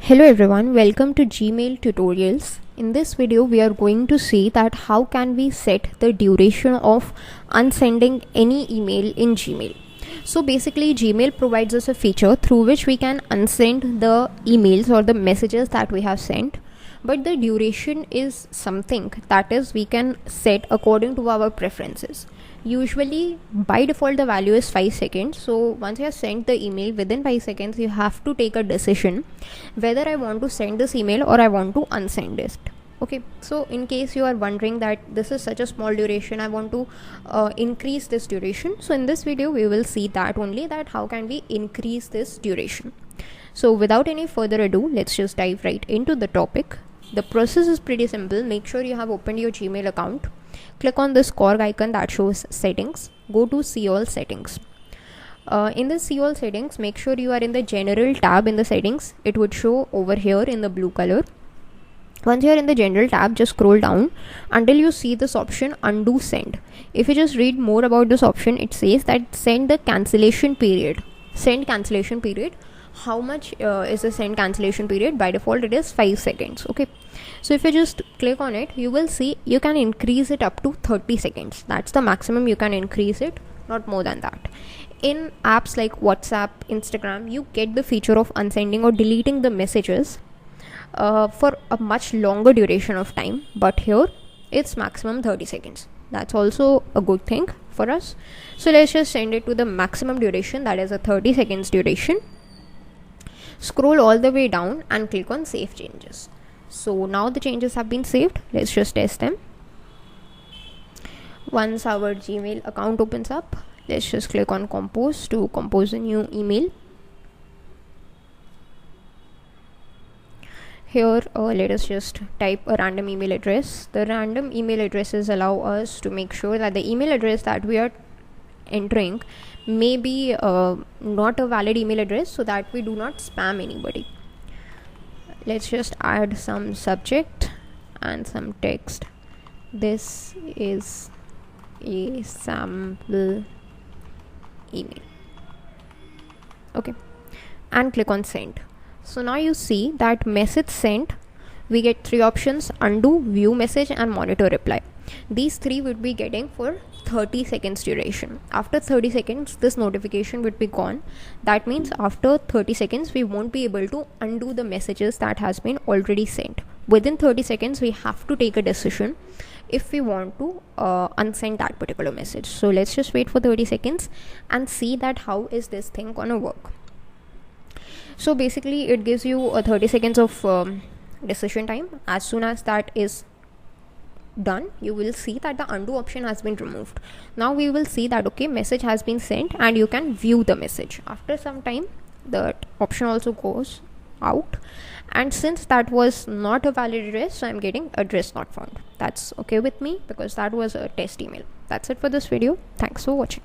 Hello everyone, welcome to Gmail tutorials. In this video we are going to see that how can we set the duration of unsending any email in Gmail. So basically Gmail provides us a feature through which we can unsend the emails or the messages that we have sent, but the duration is something that is we can set according to our preferences. Usually by default the value is 5 seconds. So once you have sent the email, within 5 seconds you have to take a decision whether I want to send this email or I want to unsend it. Okay, so in case you are wondering that this is such a small duration, I want to increase this duration. So in this video we will see that only, that how can we increase this duration. So without any further ado, let's just dive right into the topic. The process is pretty simple. Make sure you have opened your Gmail account. Click on this cog icon that shows settings. Go to see all settings. In the see all settings, make sure you are in the general tab in the settings. It would show over here in the blue color. Once you are in the general tab, just scroll down until you see this option undo send. If you just read more about this option, it says that send the cancellation period. Send cancellation period. How much is the send cancellation period? By default it is 5 seconds. Okay, so if you just click on it, you will see you can increase it up to 30 seconds. That's the maximum you can increase it, not more than that. In apps like WhatsApp, Instagram, you get the feature of unsending or deleting the messages for a much longer duration of time, but here it's maximum 30 seconds. That's also a good thing for us. So let's just send it to the maximum duration, that is a 30 seconds duration. Scroll all the way down and click on save changes. So now the changes have been saved. Let's just test them. Once our Gmail account opens up, let's just click on compose to compose a new email. Here let us just type a random email address. The random email addresses allow us to make sure that the email address that we are entering may be not a valid email address, so that we do not spam anybody. Let's just add some subject and some text. This is a sample email. Okay, and click on send. So now you see that message sent, we get 3 options: undo, view message and monitor reply. These 3 would be getting for 30 seconds duration. After 30 seconds this notification would be gone. That means after 30 seconds we won't be able to undo the messages that has been already sent. Within 30 seconds we have to take a decision if we want to unsend that particular message. So let's just wait for 30 seconds and see that how is this thing gonna work. So basically it gives you a 30 seconds of decision time. As soon as that is done, you will see that the undo option has been removed. Now we will see that okay, message has been sent and you can view the message. After some time that option also goes out, and since that was not a valid address, so I'm getting address not found. That's okay with me because that was a test email. That's it for this video. Thanks for watching.